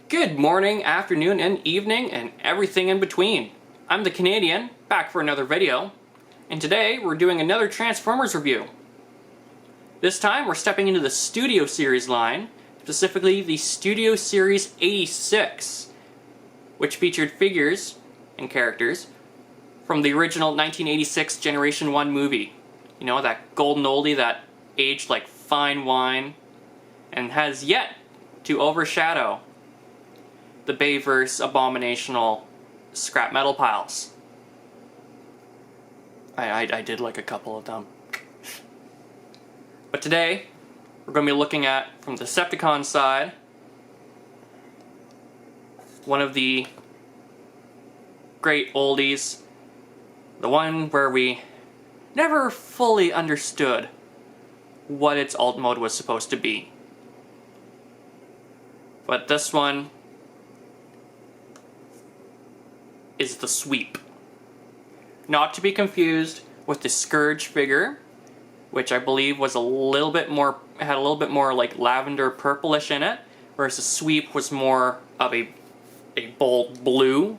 Good morning, afternoon, and evening, and everything in between. I'm the Canadian, back for another video, and today we're doing another Transformers review. This time we're stepping into the Studio Series line, specifically the Studio Series 86, which featured figures and characters from the original 1986 Generation 1 movie. You know, that golden oldie that aged like fine wine and has yet to overshadow the Bayverse abominational scrap metal piles. I did like a couple of them. But today, we're going to be looking at, from the Decepticon side, one of the great oldies, the one where we never fully understood what its alt mode was supposed to be. But this one is the Sweep. Not to be confused with the Scourge figure, which I believe was a little bit more, had a little bit more like lavender purplish in it, whereas the Sweep was more of a bold blue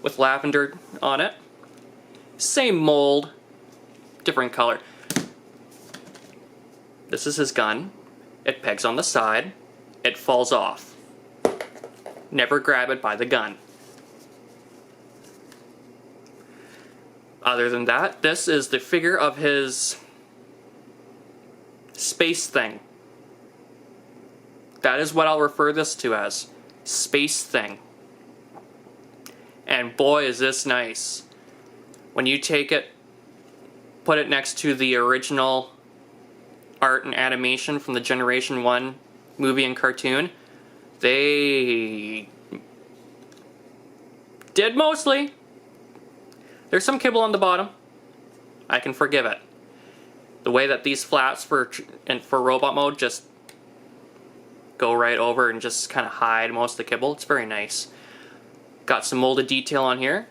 with lavender on it. Same mold, different color. This is his gun. It pegs on the side. It falls off. Never grab it by the gun. Other than that, this is the figure of his space thing. That is what I'll refer this to as. Space thing. And boy is this nice. When you take it, put it next to the original art and animation from the Generation 1 movie and cartoon, they did mostly. There's some kibble on the bottom. I can forgive it. The way that these flaps for robot mode just go right over and just kind of hide most of the kibble. It's very nice. Got some molded detail on here.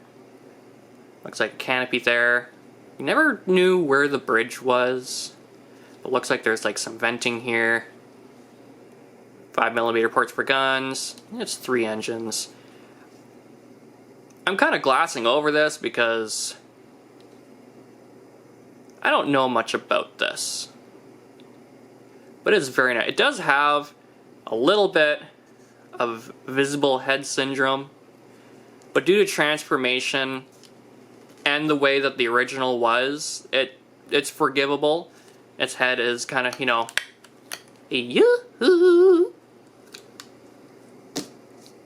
Looks like a canopy there. You never knew where the bridge was. It looks like there's like some venting here. 5mm ports for guns. It's 3 engines. I'm kind of glassing over this because I don't know much about this. But it's very nice. It does have a little bit of visible head syndrome, but due to transformation and the way that the original was, it's forgivable. Its head is kind of, you know, a yoo-hoo.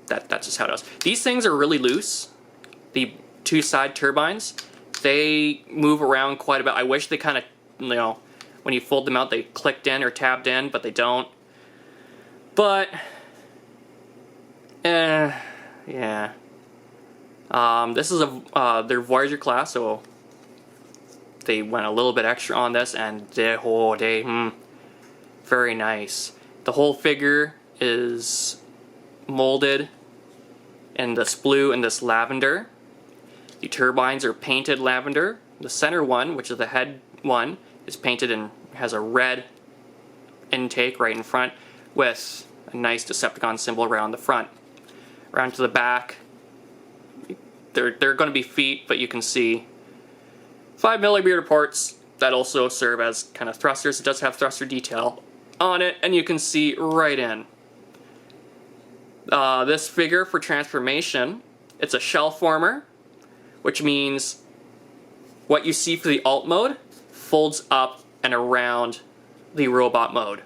That's just how it goes. These things are really loose. The 2 side turbines, they move around quite a bit. I wish they kind of, you know, when you fold them out, they clicked in or tabbed in, but they don't. But, yeah. This is their Voyager class, so they went a little bit extra on this, and very nice. The whole figure is molded in this blue and this lavender. The turbines are painted lavender. The center one, which is the head one, is painted and has a red intake right in front with a nice Decepticon symbol around the front. Around to the back, they're going to be feet, but you can see 5mm ports that also serve as kind of thrusters. It does have thruster detail on it, and you can see right in. This figure for transformation, it's a shell former, which means what you see for the alt mode folds up and around the robot mode.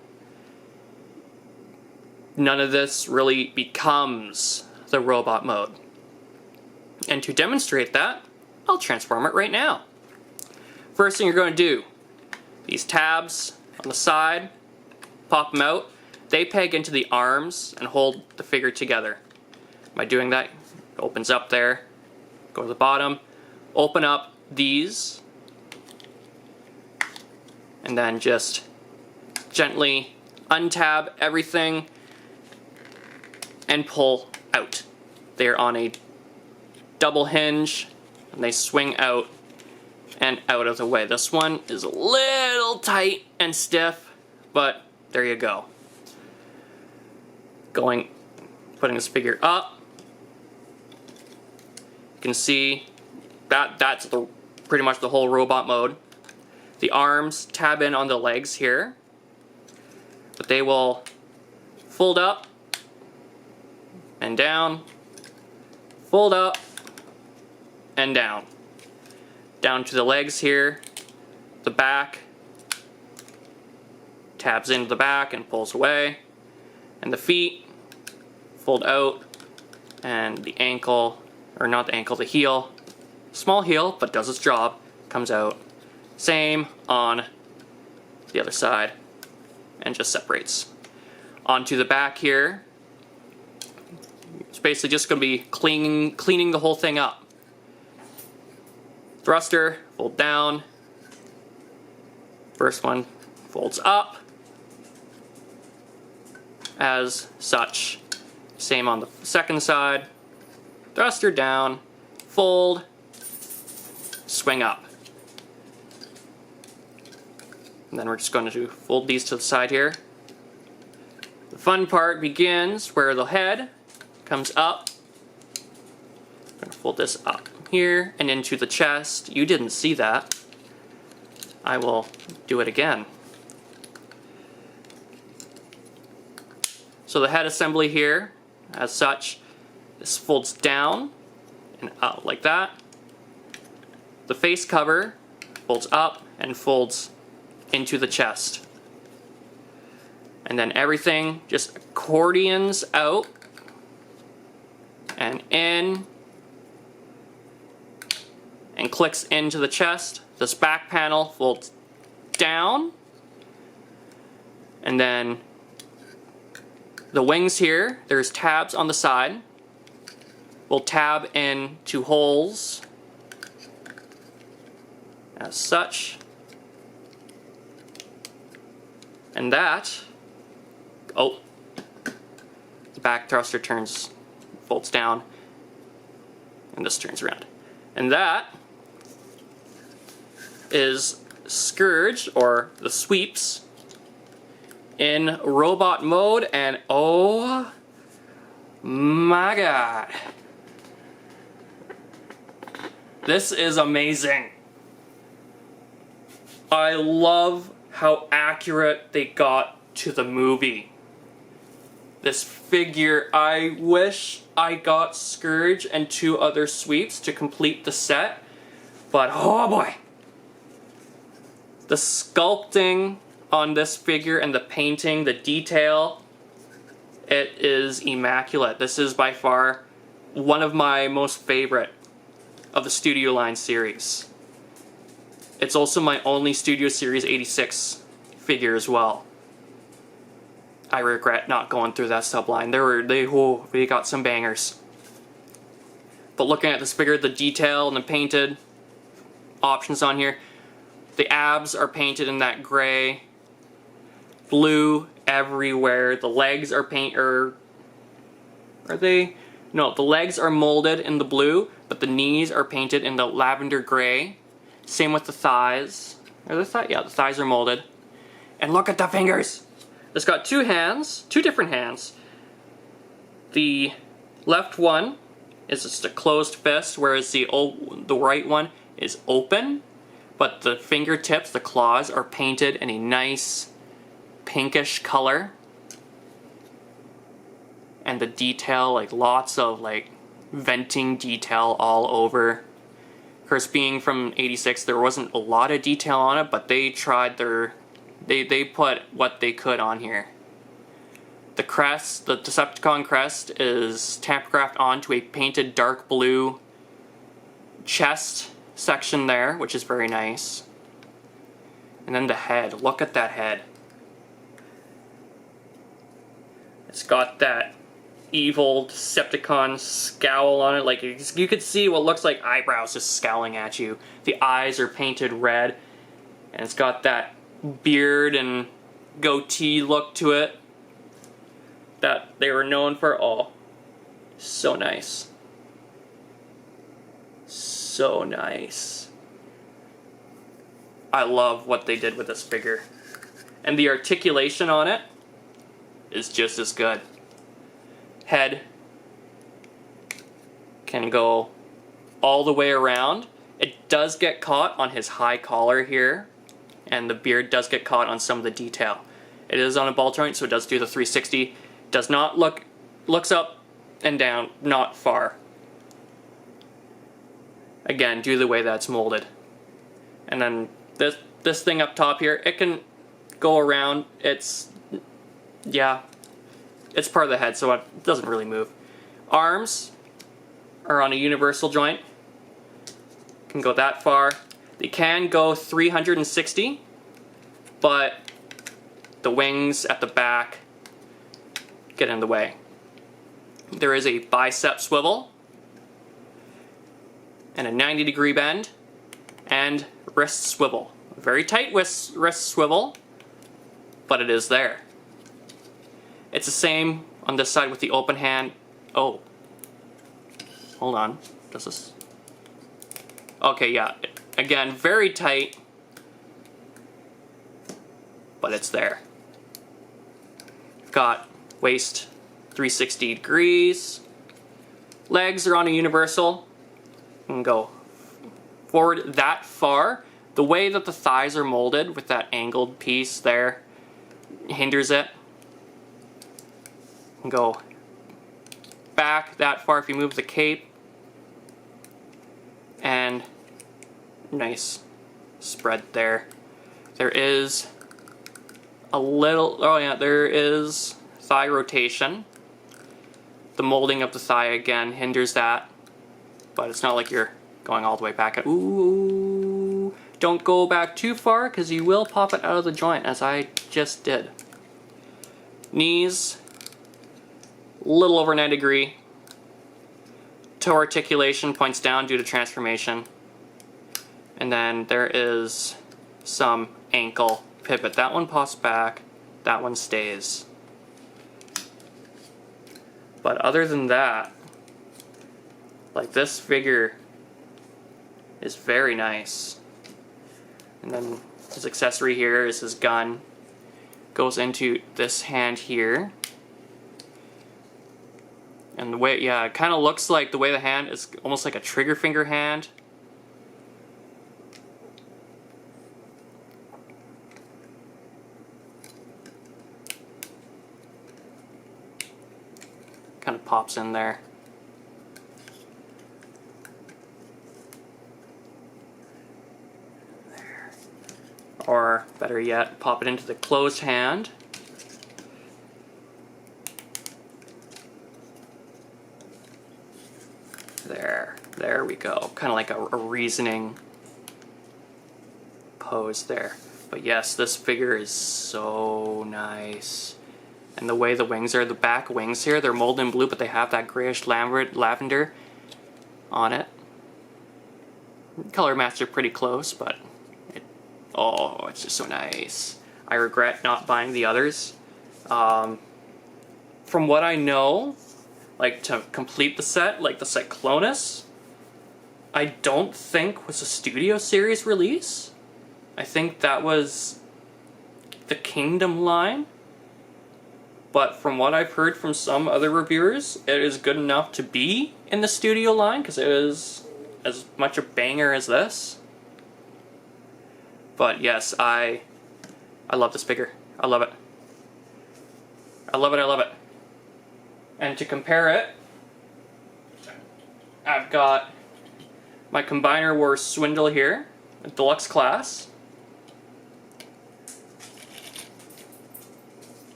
None of this really becomes the robot mode. And to demonstrate that, I'll transform it right now. First thing you're going to do, these tabs on the side, pop them out. They peg into the arms and hold the figure together. By doing that, it opens up there, go to the bottom, open up these, and then just gently untab everything and pull out. They're on a double hinge, and they swing out and out of the way. This one is a little tight and stiff, but there you go. Going Putting this figure up. You can see that's pretty much the whole robot mode. The arms tab in on the legs here, but they will fold up and down, fold up and down. Down to the legs here, the back, tabs into the back and pulls away, and the feet fold out, and the ankle, or not the ankle, the heel, small heel, but does its job, comes out. Same on the other side, and just separates. Onto the back here, it's basically just going to be cleaning the whole thing up. Thruster, fold down. First one folds up, as such. Same on the second side. Thruster down, fold, swing up. And then we're just going to fold these to the side here. The fun part begins where the head comes up. I'm going to fold this up here and into the chest. You didn't see that. I will do it again. So the head assembly here, as such, this folds down and out like that. The face cover folds up and folds into the chest. And then everything just accordions out and in and clicks into the chest. This back panel folds down, and then the wings here, there's tabs on the side. We'll tab into holes as such. And that, oh, the back thruster folds down, and this turns around. And that is Scourge, or the sweeps, in robot mode, and oh my god. This is amazing. I love how accurate they got to the movie. This figure, I wish I got Scourge and 2 other sweeps to complete the set, but oh boy. The sculpting on this figure and the painting, the detail, it is immaculate. This is by far one of my most favorite of the Studio Line series. It's also my only Studio Series 86 figure as well. I regret not going through that subline. They got some bangers. But looking at this figure, the detail and the painted options on here, the abs are painted in that gray, blue everywhere. The legs are no, the legs are molded in the blue, but the knees are painted in the lavender gray. Same with the thighs. Yeah, the thighs are molded. And look at the fingers! It's got 2 hands, 2 different hands. The left one is just a closed fist, whereas the right one is open. But the fingertips, the claws, are painted in a nice pinkish color. And the detail, like lots of like venting detail all over. Of course, being from 86, there wasn't a lot of detail on it, but they tried they put what they could on here. The crest, the Decepticon crest, is tampographed onto a painted dark blue chest section there, which is very nice. And then the head, look at that head. It's got that evil Decepticon scowl on it, like you could see what looks like eyebrows just scowling at you. The eyes are painted red, and it's got that beard and goatee look to it that they were known for. Oh, so nice. So nice. I love what they did with this figure. And the articulation on it is just as good. head can go all the way around. It does get caught on his high collar here, and the beard does get caught on some of the detail. It is on a ball joint, so it does do the 360. Does not looks up and down, not far. Again, due to the way that's molded. And then this thing up top here, it can go around. It's part of the head, so it doesn't really move. Arms are on a universal joint. Can go that far. They can go 360, but the wings at the back get in the way. There is a bicep swivel and a 90-degree bend and wrist swivel. Very tight wrist swivel, but it is there. It's the same on this side with the open hand. Oh, hold on. Does this? Okay, yeah. Again, very tight, but it's there. You've got waist 360 degrees. Legs are on a universal. You can go forward that far. The way that the thighs are molded with that angled piece there hinders it. You can go back that far if you move the cape. And nice spread there. There is a little, oh yeah, there is thigh rotation. The molding of the thigh again hinders that, but it's not like you're going all the way back. Ooh, don't go back too far because you will pop it out of the joint, as I just did. Knees, a little over 90 degree. Toe articulation points down due to transformation. And then there is some ankle pivot. That one pops back, that one stays. But other than that, like, this figure is very nice. And then his accessory here is his gun. Goes into this hand here. And the way, yeah, it kind of looks like the way the hand is almost like a trigger finger hand. Kind of pops in there. There. Or better yet, pop it into the closed hand. There we go. Kind of like a reasoning pose there. But yes, this figure is so nice. And the way the wings are, the back wings here, they're molded in blue, but they have that grayish lavender on it. Color match are pretty close, but it's just so nice. I regret not buying the others. From what I know, like, to complete the set, like the Cyclonus, I don't think was a Studio Series release. I think that was the Kingdom line. But from what I've heard from some other reviewers, it is good enough to be in the Studio line, because it is as much a banger as this. But yes, I love this figure. I love it. I love it, I love it. And to compare it, I've got my Combiner Wars Swindle here, a deluxe class.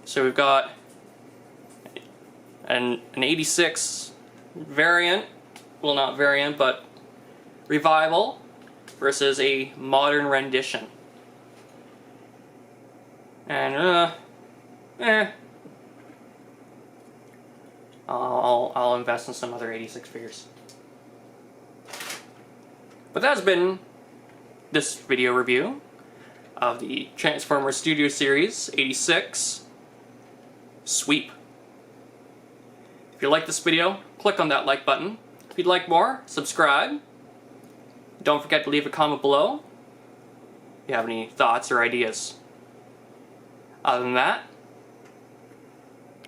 So we've got an 86 variant, well, not variant, but revival versus a modern rendition. And I'll invest in some other 86 figures. But that's been this video review of the Transformers Studio Series 86 Sweep. If you like this video, click on that like button. If you'd like more, subscribe. Don't forget to leave a comment below if you have any thoughts or ideas. Other than that,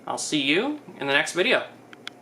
I'll see you in the next video.